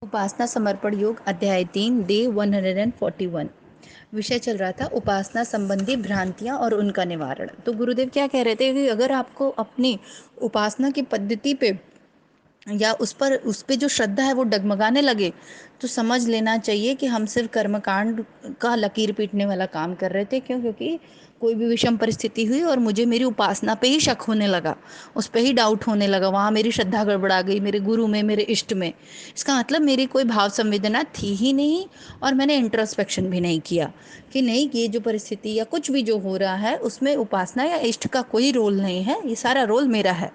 उपासना समर्पण योग अध्याय 3 डे 141। विषय चल रहा था उपासना संबंधी भ्रांतियां और उनका निवारण। तो गुरुदेव क्या कह रहे थे कि अगर आपको अपनी उपासना की पद्धति पे या उस पे जो श्रद्धा है वो डगमगाने लगे तो समझ लेना चाहिए कि हम सिर्फ कर्मकांड का लकीर पीटने वाला काम कर रहे थे। क्यों? क्योंकि कोई भी विषम परिस्थिति हुई और मुझे मेरी उपासना पे ही शक होने लगा, उस पे ही डाउट होने लगा, वहाँ मेरी श्रद्धा गड़बड़ा गई, मेरे गुरु में, मेरे इष्ट में। इसका मतलब मेरी कोई भाव संवेदना थी ही नहीं और मैंने इंट्रोस्पेक्शन भी नहीं किया कि नहीं, ये जो परिस्थिति या कुछ भी जो हो रहा है उसमें उपासना या इष्ट का कोई रोल नहीं है, ये सारा रोल मेरा है।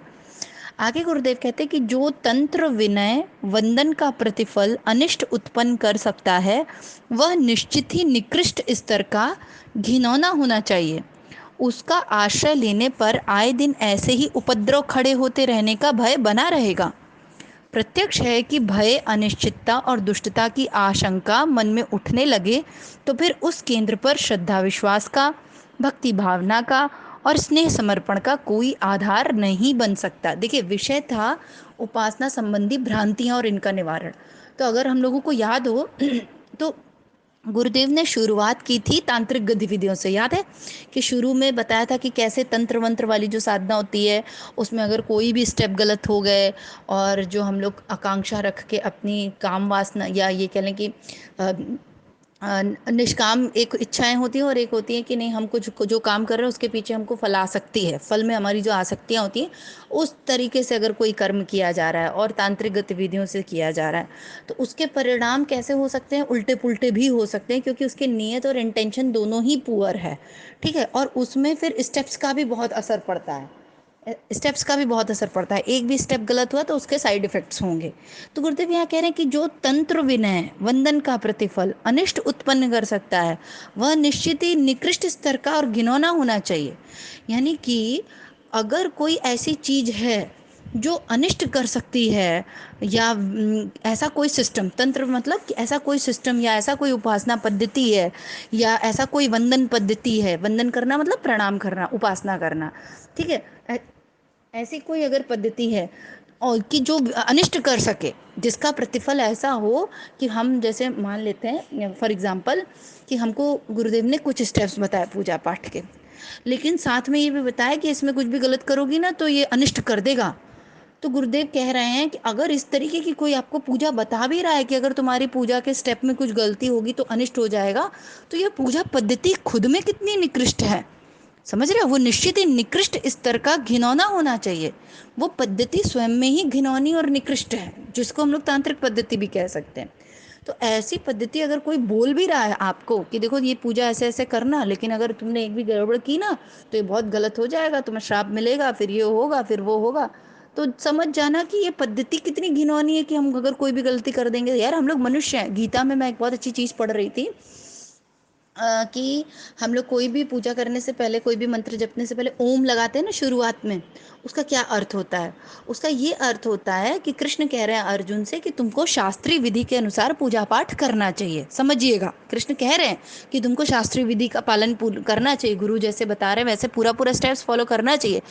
आगे गुरुदेव कहते कि जो तंत्र विनय वंदन का प्रतिफल अनिष्ट उत्पन्न कर सकता है वह निश्चित ही निकृष्ट स्तर का घिनौना होना चाहिए। उसका आश्रय लेने पर आए दिन ऐसे ही उपद्रव खड़े होते रहने का भय बना रहेगा। प्रत्यक्ष है कि भय, अनिश्चितता और दुष्टता की आशंका मन में उठने लगे तो फिर उस केंद्र पर श्रद्धा विश्वास का, भक्ति भावना का और स्नेह समर्पण का कोई आधार नहीं बन सकता। देखिए, विषय था उपासना संबंधी भ्रांतियां और इनका निवारण। तो अगर हम लोगों को याद हो तो गुरुदेव ने शुरुआत की थी तांत्रिक गतिविधियों से। याद है कि शुरू में बताया था कि कैसे तंत्र मंत्र वाली जो साधना होती है उसमें अगर कोई भी स्टेप गलत हो गए और जो हम लोग आकांक्षा रख के अपनी काम वासना या ये कह लें कि निष्काम एक इच्छाएं होती हैं और एक होती है कि नहीं, हम कुछ जो काम कर रहे हैं उसके पीछे हमको फल आ सकती है, फल में हमारी जो आसक्तियां होती हैं उस तरीके से अगर कोई कर्म किया जा रहा है और तांत्रिक गतिविधियों से किया जा रहा है तो उसके परिणाम कैसे हो सकते हैं? उल्टे पुल्टे भी हो सकते हैं, क्योंकि उसकी नीयत और इंटेंशन दोनों ही पुअर है। ठीक है, और उसमें फिर स्टेप्स का भी बहुत असर पड़ता है, स्टेप्स का भी बहुत असर पड़ता है। एक भी स्टेप गलत हुआ तो उसके साइड इफेक्ट्स होंगे। तो गुरुदेव यहाँ कह रहे हैं कि जो तंत्र विनय वंदन का प्रतिफल अनिष्ट उत्पन्न कर सकता है वह निश्चित ही निकृष्ट स्तर का और घिनौना होना चाहिए। यानी कि अगर कोई ऐसी चीज है जो अनिष्ट कर सकती है या ऐसा कोई सिस्टम, तंत्र मतलब कि ऐसा कोई सिस्टम या ऐसा कोई उपासना पद्धति है या ऐसा कोई वंदन पद्धति है, वंदन करना मतलब प्रणाम करना, उपासना करना, ठीक है, ऐसी कोई अगर पद्धति है और कि जो अनिष्ट कर सके, जिसका प्रतिफल ऐसा हो कि हम जैसे मान लेते हैं फॉर एग्जांपल कि हमको गुरुदेव ने कुछ स्टेप्स बताए पूजा पाठ के, लेकिन साथ में ये भी बताया कि इसमें कुछ भी गलत करोगी ना तो ये अनिष्ट कर देगा। तो गुरुदेव कह रहे हैं कि अगर इस तरीके की कोई आपको पूजा बता भी रहा है कि अगर तुम्हारी पूजा के स्टेप में कुछ गलती होगी तो अनिष्ट हो जाएगा, तो यह पूजा पद्धति खुद में कितनी निकृष्ट है। समझ रहे हो? वो निश्चित ही निकृष्ट स्तर का घिनौना होना चाहिए। वो पद्धति स्वयं में ही घिनौनी और निकृष्ट है, जिसको हम लोग तांत्रिक पद्धति भी कह सकते हैं। तो ऐसी पद्धति अगर कोई बोल भी रहा है आपको कि देखो ये पूजा ऐसे ऐसे करना, लेकिन अगर तुमने एक भी गड़बड़ की ना तो ये बहुत गलत हो जाएगा, तुम्हें श्राप मिलेगा, फिर ये होगा, फिर वो होगा, तो समझ जाना कि ये पद्धति कितनी घिनौनी है कि हम अगर कोई भी गलती कर देंगे। यार, हम लोग मनुष्य हैं। गीता में मैं एक बहुत अच्छी चीज पढ़ रही थी कि हम लोग कोई भी पूजा करने से पहले, कोई भी मंत्र जपने से पहले ओम लगाते हैं ना शुरुआत में। उसका क्या अर्थ होता है? उसका ये अर्थ होता है कि कृष्ण कह रहे हैं अर्जुन से कि तुमको शास्त्रीय विधि के अनुसार पूजा पाठ करना चाहिए। समझिएगा, कृष्ण कह रहे हैं कि तुमको शास्त्रीय विधि का पालन करना चाहिए, गुरु जैसे बता रहे हैं वैसे पूरा पूरा स्टेप्स फॉलो करना चाहिए।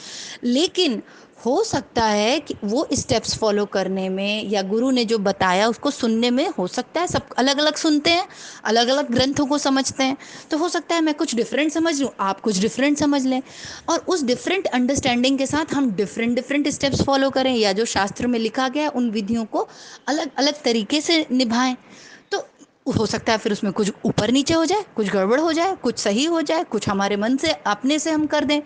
लेकिन हो सकता है कि वो स्टेप्स फॉलो करने में या गुरु ने जो बताया उसको सुनने में, हो सकता है सब अलग अलग सुनते हैं, अलग अलग ग्रंथों को समझते हैं, तो हो सकता है मैं कुछ डिफरेंट समझ लूँ, आप कुछ डिफरेंट समझ लें, और उस डिफरेंट अंडरस्टैंडिंग के साथ हम डिफरेंट डिफरेंट स्टेप्स फॉलो करें या जो शास्त्र में लिखा गया है उन विधियों को अलग अलग तरीके से निभाएं। तो हो सकता है फिर उसमें कुछ ऊपर नीचे हो जाए, कुछ गड़बड़ हो जाए, कुछ सही हो जाए, कुछ हमारे मन से अपने से हम कर दें।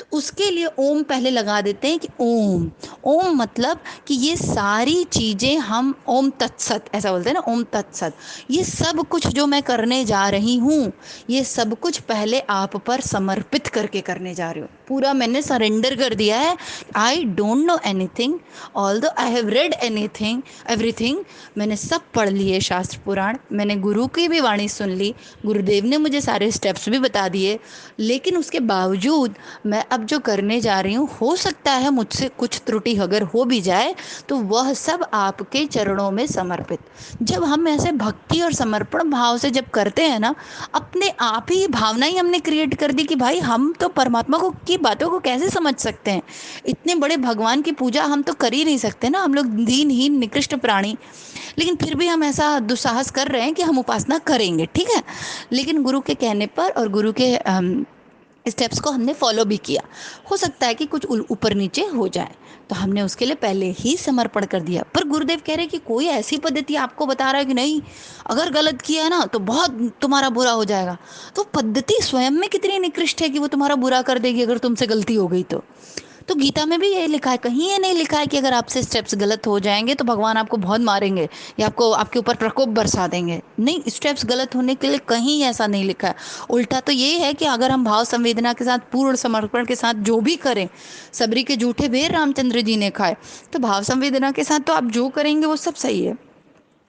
तो उसके लिए ओम पहले लगा देते हैं कि ओम, ओम मतलब कि ये सारी चीजें हम ओम तत्सत ऐसा बोलते हैं ना, ओम तत्सत, ये सब कुछ जो मैं करने जा रही हूँ ये सब कुछ पहले आप पर समर्पित करके करने जा रही हूँ। पूरा मैंने सरेंडर कर दिया है। I don't know anything, although I have read anything everything. मैंने सब पढ़ लिए शास्त्र पुराण, मैंने गुरु की भी वाणी सुन ली, गुरुदेव ने मुझे सारे स्टेप्स भी बता दिए, लेकिन उसके बावजूद मैं अब जो करने जा रही हूँ, हो सकता है मुझसे कुछ त्रुटि अगर हो भी जाए तो वह सब आपके चरणों में समर्पित। जब हम ऐसे भक्ति और समर्पण भाव से जब करते हैं ना, अपने आप ही भावना ही हमने क्रिएट कर दी कि भाई हम तो परमात्मा को की बातों को कैसे समझ सकते हैं? इतने बड़े भगवान की पूजा हम तो कर ही नहीं सकते ना, हम लोग दीनहीन निकृष्ट प्राणी, लेकिन फिर भी हम ऐसा दुस्साहस कर रहे हैं कि हम उपासना करेंगे, ठीक है। लेकिन गुरु के कहने पर और गुरु के स्टेप्स को हमने फॉलो भी किया। हो सकता है कि कुछ ऊपर नीचे हो जाए, तो हमने उसके लिए पहले ही समर्पण कर दिया। पर गुरुदेव कह रहे कि कोई ऐसी पद्धति आपको बता रहा है कि नहीं, अगर गलत किया ना तो बहुत तुम्हारा बुरा हो जाएगा। तो पद्धति स्वयं में कितनी निकृष्ट है कि वो तुम्हारा बुरा कर देगी अगर तुमसे गलती हो गई तो गीता में भी ये लिखा है, कहीं ये नहीं लिखा है कि अगर आपसे स्टेप्स गलत हो जाएंगे तो भगवान आपको बहुत मारेंगे या आपको आपके ऊपर प्रकोप बरसा देंगे। नहीं, स्टेप्स गलत होने के लिए कहीं ऐसा नहीं लिखा है। उल्टा तो ये है कि अगर हम भाव संवेदना के साथ, पूर्ण समर्पण के साथ जो भी करें, सबरी के जूठे बेर रामचंद्र जी ने खाए, तो भाव संवेदना के साथ तो आप जो करेंगे वो सब सही है।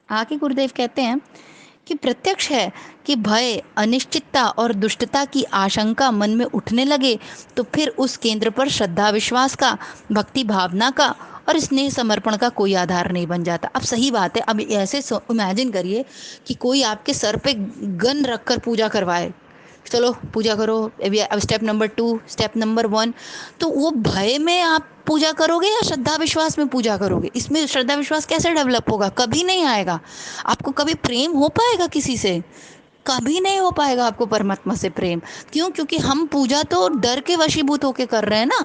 आगे गुरुदेव कहते हैं कि प्रत्यक्ष है कि भय, अनिश्चितता और दुष्टता की आशंका मन में उठने लगे तो फिर उस केंद्र पर श्रद्धा विश्वास का, भक्ति भावना का और स्नेह समर्पण का कोई आधार नहीं बन जाता। अब सही बात है, अब ऐसे इमेजिन करिए कि कोई आपके सर पे गन रखकर पूजा करवाए, चलो पूजा करो, अब स्टेप नंबर 2, स्टेप नंबर 1, तो वो भय में आप पूजा करोगे या श्रद्धा विश्वास में पूजा करोगे? इसमें श्रद्धा विश्वास कैसे डेवलप होगा? कभी नहीं आएगा। आपको कभी प्रेम हो पाएगा किसी से? कभी नहीं हो पाएगा आपको परमात्मा से प्रेम। क्यों? क्योंकि हम पूजा तो डर के वशीभूत होके कर रहे हैं ना।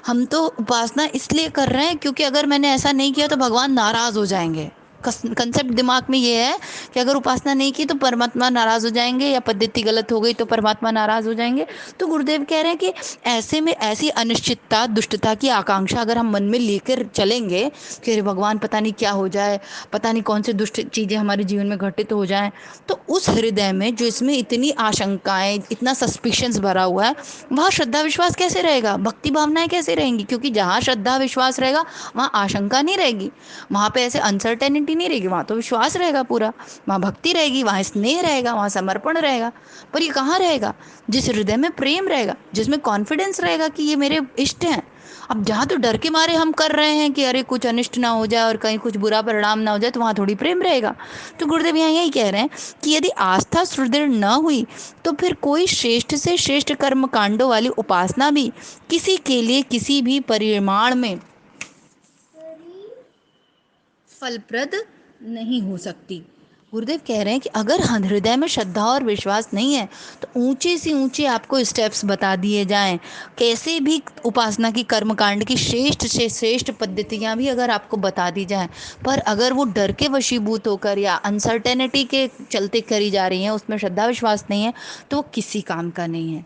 हम तो उपासना इसलिए कर रहे हैं क्योंकि अगर मैंने ऐसा नहीं किया तो भगवान नाराज हो जाएंगे। कंसेप्ट दिमाग में ये है कि अगर उपासना नहीं की तो परमात्मा नाराज हो जाएंगे, या पद्धति गलत हो गई तो परमात्मा नाराज हो जाएंगे। तो गुरुदेव कह रहे हैं कि ऐसे में ऐसी अनिश्चितता, दुष्टता की आकांक्षा अगर हम मन में लेकर चलेंगे कि अरे भगवान पता नहीं क्या हो जाए, पता नहीं कौन से दुष्ट चीज़ें हमारे जीवन में घटित हो जाएं, तो उस हृदय में जो इसमें इतनी आशंकाएं, इतना सस्पिशंस भरा हुआ है, वहाँ श्रद्धा विश्वास कैसे रहेगा, भक्ति भावनाएं कैसे रहेंगी? क्योंकि जहाँ श्रद्धा विश्वास रहेगा वहाँ आशंका नहीं रहेगी, वहाँ पे ऐसे अनसर्टेनिटी नहीं रहेगी, वहाँ तो विश्वास रहेगा पूरा, वहाँ भक्ति रहेगी, वहाँ स्नेह रहेगा, वहाँ समर्पण रहेगा। पर ये कहाँ रहेगा? जिस हृदय में प्रेम रहेगा, जिसमें कॉन्फिडेंस रहेगा कि ये मेरे इष्ट हैं। अब जहाँ तो डर के मारे हम कर रहे हैं कि अरे कुछ अनिष्ट ना हो जाए और कहीं कुछ बुरा परिणाम ना हो जाए, तो वहाँ थोड़ी प्रेम रहेगा। तो गुरुदेव यहाँ यही कह रहे हैं कि यदि आस्था सुदृढ़ न हुई तो फिर कोई श्रेष्ठ से श्रेष्ठ कर्म कांडों वाली उपासना भी किसी के लिए किसी भी परिमाण में फलप्रद नहीं हो सकती। गुरुदेव कह रहे हैं कि अगर हृदय में श्रद्धा और विश्वास नहीं है तो ऊंचे से ऊंचे आपको स्टेप्स बता दिए जाएं, कैसे भी उपासना की कर्मकांड की श्रेष्ठ से श्रेष्ठ पद्धतियां भी अगर आपको बता दी जाएं, पर अगर वो डर के वशीभूत होकर या अनसर्टेनिटी के चलते करी जा रही हैं, उसमें श्रद्धा विश्वास नहीं है, तो वो किसी काम का नहीं है।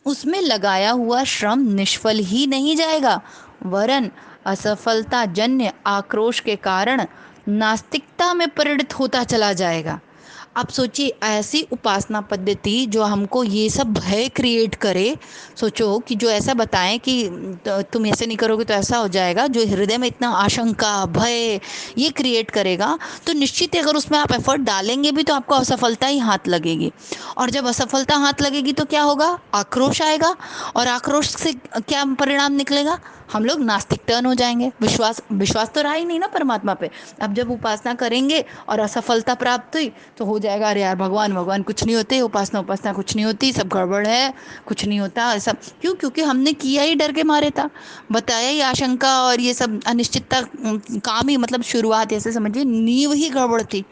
उसमें लगाया हुआ श्रम निष्फल ही नहीं जाएगा, वरन असफलता जन्य आक्रोश के कारण नास्तिकता में परिणत होता चला जाएगा। अब सोचिए, ऐसी उपासना पद्धति जो हमको ये सब भय क्रिएट करे, सोचो कि जो ऐसा बताएं कि तुम ऐसे नहीं करोगे तो ऐसा हो जाएगा, जो हृदय में इतना आशंका, भय ये क्रिएट करेगा, तो निश्चित ही अगर उसमें आप एफर्ट डालेंगे भी तो आपको असफलता ही हाथ लगेगी। और जब असफलता हाथ लगेगी तो क्या होगा? आक्रोश आएगा, और आक्रोश से क्या परिणाम निकलेगा? हम लोग नास्तिक टर्न हो जाएंगे, विश्वास तो रहा ही नहीं ना परमात्मा पे। अब जब उपासना करेंगे और असफलता प्राप्त हुई तो हो जाएगा अरे यार भगवान कुछ नहीं होते, उपासना कुछ नहीं होती, सब गड़बड़ है, कुछ नहीं होता ऐसा। क्यों? क्योंकि हमने किया ही डर के मारे था, बताया ही आशंका और ये सब अनिश्चितता काम ही, मतलब शुरुआत ऐसे समझिए नींव ही गड़बड़ थी।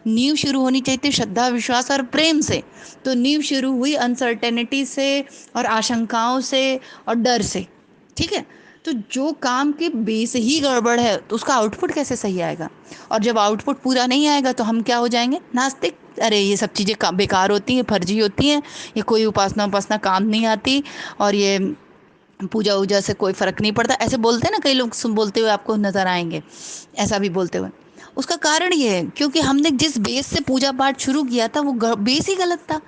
नींव शुरू होनी चाहिए थी श्रद्धा विश्वास और प्रेम से, तो नींव शुरू हुई अनसर्टेनिटी से और आशंकाओं से और डर से, ठीक है। तो जो काम की बेस ही गड़बड़ है तो उसका आउटपुट कैसे सही आएगा? और जब आउटपुट पूरा नहीं आएगा तो हम क्या हो जाएंगे? नास्तिक। अरे ये सब चीज़ें बेकार होती हैं, फर्जी होती हैं, ये कोई उपासना काम नहीं आती, और ये पूजा वूजा से कोई फ़र्क नहीं पड़ता, ऐसे बोलते हैं ना कई लोग, बोलते हुए आपको नज़र आएंगे ऐसा भी बोलते हुए। उसका कारण ये है क्योंकि हमने जिस बेस से पूजा पाठ शुरू किया था वो बेस ही गलत था।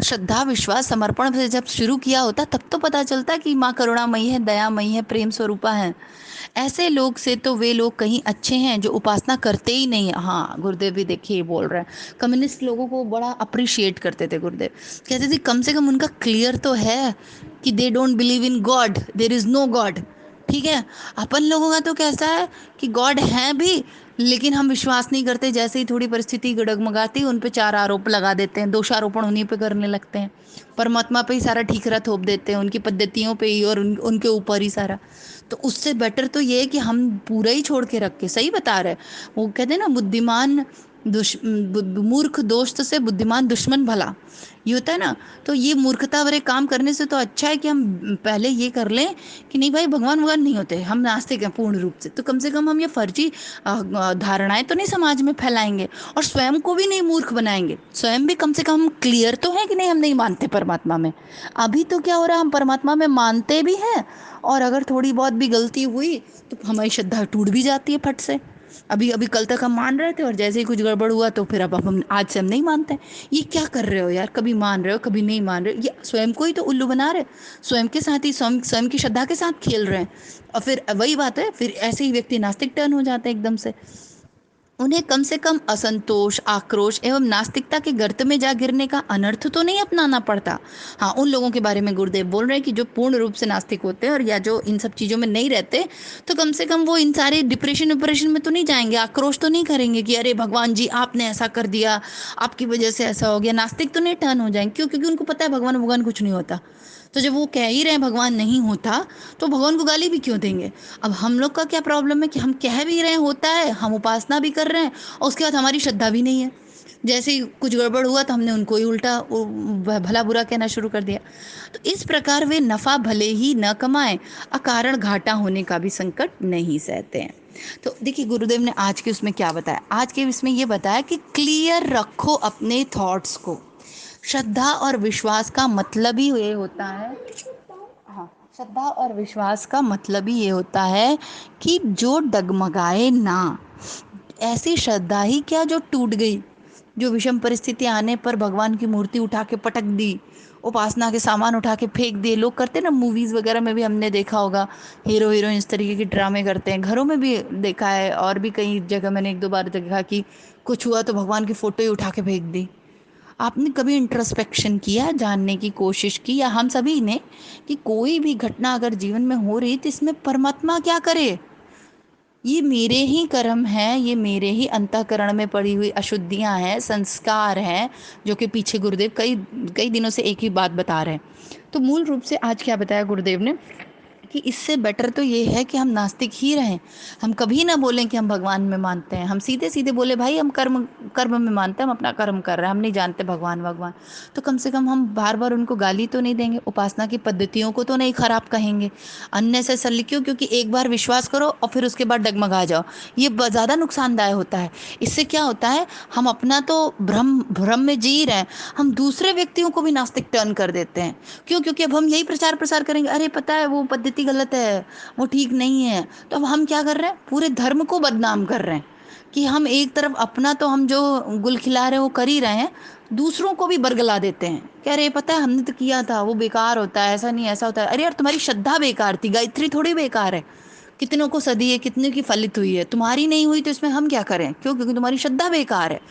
श्रद्धा विश्वास समर्पण से जब शुरू किया होता तब तो पता चलता कि माँ करुणामयी है, दयामयी है, प्रेम स्वरूपा है। ऐसे लोग से तो वे लोग कहीं अच्छे हैं जो उपासना करते ही नहीं है। हाँ, गुरुदेव भी देखिए बोल रहे हैं, कम्युनिस्ट लोगों को बड़ा अप्रिशिएट करते थे गुरुदेव, कहते थे कम से कम उनका क्लियर तो है कि they don't believe in God, there is no God. ठीक है, अपन लोगों का तो कैसा है कि गॉड है भी, लेकिन हम विश्वास नहीं करते, जैसे ही थोड़ी परिस्थिति डगमगाती उन पे 4 आरोप लगा देते हैं, दोषारोपण उन्हीं पे करने लगते हैं, परमात्मा पे ही सारा ठीकरा थोप देते हैं, उनकी पद्धतियों पे ही और उनके ऊपर ही सारा। तो उससे बेटर तो ये है कि हम पूरा ही छोड़ के रख के, सही बता रहे वो कहते हैं ना, बुद्धिमान मूर्ख दोस्त से बुद्धिमान दुश्मन भला, ये होता है ना। तो ये मूर्खता भरे काम करने से तो अच्छा है कि हम पहले ये कर लें कि नहीं भाई, भगवान भगवान नहीं होते, हम नास्तिक हैं पूर्ण रूप से, तो कम से कम हम ये फर्जी धारणाएं तो नहीं समाज में फैलाएंगे और स्वयं को भी नहीं मूर्ख बनाएंगे। स्वयं भी कम से कम क्लियर तो है कि नहीं हम नहीं मानते परमात्मा में। अभी तो क्या हो रहा है, हम परमात्मा में मानते भी हैं और अगर थोड़ी बहुत भी गलती हुई तो हमारी श्रद्धा टूट भी जाती है फट से। अभी अभी कल तक हम मान रहे थे और जैसे ही कुछ गड़बड़ हुआ तो फिर अब हम आज से हम नहीं मानते। ये क्या कर रहे हो यार, कभी मान रहे हो कभी नहीं मान रहे हो, ये स्वयं को ही तो उल्लू बना रहे, स्वयं के साथ ही स्वयं की श्रद्धा के साथ खेल रहे हैं। और फिर वही बात है, फिर ऐसे ही व्यक्ति नास्तिक टर्न हो जाते हैं एकदम से। उन्हें कम से कम असंतोष, आक्रोश एवं नास्तिकता के गर्त में जा गिरने का अनर्थ तो नहीं अपनाना पड़ता। हाँ, उन लोगों के बारे में गुरुदेव बोल रहे हैं कि जो पूर्ण रूप से नास्तिक होते हैं और या जो इन सब चीज़ों में नहीं रहते, तो कम से कम वो इन सारे डिप्रेशन में तो नहीं जाएंगे, आक्रोश तो नहीं करेंगे कि अरे भगवान जी आपने ऐसा कर दिया, आपकी वजह से ऐसा हो गया। नास्तिक तो नहीं टर्न हो जाएंगे, क्यों? क्योंकि उनको पता है भगवान भगवान कुछ नहीं होता। तो जब वो कह ही रहे हैं भगवान नहीं होता, तो भगवान को गाली भी क्यों देंगे? अब हम लोग का क्या प्रॉब्लम है कि हम कह भी रहे हैं होता है, हम उपासना भी कर रहे हैं और उसके बाद हमारी श्रद्धा भी नहीं है। जैसे ही कुछ गड़बड़ हुआ तो हमने उनको ही उल्टा भला बुरा कहना शुरू कर दिया। तो इस प्रकार वे नफ़ा भले ही न कमाएं, अकारण घाटा होने का भी संकट नहीं सहते हैं। तो देखिए गुरुदेव ने आज के उसमें क्या बताया, आज के इसमें ये बताया कि क्लियर रखो अपने थॉट्स को। श्रद्धा और विश्वास का मतलब ही ये होता है, हाँ, श्रद्धा और विश्वास का मतलब ही ये होता है कि जो डगमगाए ना। ऐसी श्रद्धा ही क्या जो टूट गई, जो विषम परिस्थिति आने पर भगवान की मूर्ति उठा के पटक दी, उपासना के सामान उठा के फेंक दिए। लोग करते ना, मूवीज वगैरह में भी हमने देखा होगा, हीरो हीरोइन इस तरीके के ड्रामे करते हैं, घरों में भी देखा है और भी कई जगह मैंने 1-2 बार देखा कि कुछ हुआ तो भगवान की फोटो ही उठा के फेंक दी। आपने कभी इंट्रोस्पेक्शन किया, जानने की कोशिश की, या हम सभी ने, कि कोई भी घटना अगर जीवन में हो रही तो इसमें परमात्मा क्या करे? ये मेरे ही कर्म हैं, ये मेरे ही अंतःकरण में पड़ी हुई अशुद्धियां हैं, संस्कार हैं, जो कि पीछे गुरुदेव कई कई दिनों से एक ही बात बता रहे हैं। तो मूल रूप से आज क्या बताया गुरुदेव ने कि इससे बेटर तो ये है कि हम नास्तिक ही रहें। हम कभी ना बोलें कि हम भगवान में मानते हैं, हम सीधे सीधे बोले भाई हम कर्म कर्म में मानते हैं, हम अपना कर्म कर रहे हैं, हम नहीं जानते भगवान भगवान। तो कम से कम हम बार बार उनको गाली तो नहीं देंगे, उपासना की पद्धतियों को तो नहीं खराब कहेंगे अननेसेसरली। क्यों? क्योंकि एक बार विश्वास करो और फिर उसके बाद डगमगा जाओ, ये ज़्यादा नुकसानदायक होता है। इससे क्या होता है, हम अपना तो भ्रम भ्रम में जी रहे हैं, हम दूसरे व्यक्तियों को भी नास्तिक टर्न कर देते हैं। क्यों? क्योंकि अब हम यही प्रचार प्रसार करेंगे, अरे पता है वो पद्धति गलत है, वो ठीक नहीं है। तो अब हम क्या कर रहे हैं, पूरे धर्म को बदनाम कर रहे हैं कि हम एक तरफ अपना तो हम जो गुल खिला रहे हैं वो कर ही रहे हैं, दूसरों को भी बरगला देते हैं, कह रहे पता है हमने तो किया था, वो बेकार होता है, ऐसा नहीं ऐसा होता है। अरे यार तुम्हारी श्रद्धा बेकार थी, गायत्री थोड़ी बेकार है, कितनों को सदी है, कितने की फलित हुई है, तुम्हारी नहीं हुई तो इसमें हम क्या करें? क्यों? क्योंकि तुम्हारी श्रद्धा बेकार है।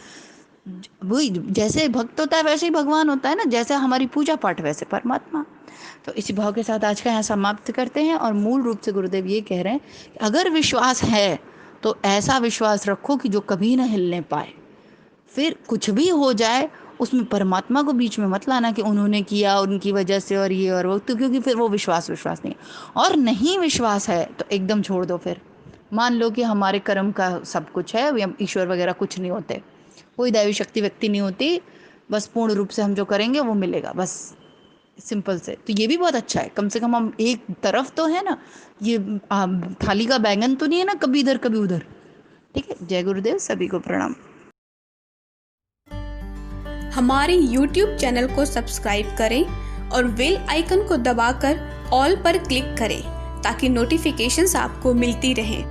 वही जैसे भक्त होता है वैसे ही भगवान होता है ना, जैसे हमारी पूजा पाठ वैसे परमात्मा। तो इसी भाव के साथ आज का यहाँ समाप्त करते हैं। और मूल रूप से गुरुदेव ये कह रहे हैं कि अगर विश्वास है तो ऐसा विश्वास रखो कि जो कभी ना हिलने पाए, फिर कुछ भी हो जाए उसमें परमात्मा को बीच में मत लाना कि उन्होंने किया, उनकी वजह से और ये और वो, तो क्योंकि फिर वो विश्वास विश्वास नहीं है। और नहीं विश्वास है तो एकदम छोड़ दो। फिर मान लो कि हमारे कर्म का सब कुछ है, हम ईश्वर वगैरह कुछ नहीं होते, कोई दैवी शक्ति व्यक्ति नहीं होती, बस पूर्ण रूप से हम जो करेंगे वो मिलेगा, बस सिंपल से। तो ये भी बहुत अच्छा है, कम से कम हम एक तरफ तो है ना, ये थाली का बैंगन तो नहीं है ना कभी इधर कभी उधर। ठीक है, जय गुरुदेव, सभी को प्रणाम। हमारे YouTube चैनल को सब्सक्राइब करें और बेल आइकन को दबाकर ऑल पर क्लिक करें ताकि नोटिफिकेशंस आपको मिलती रहें।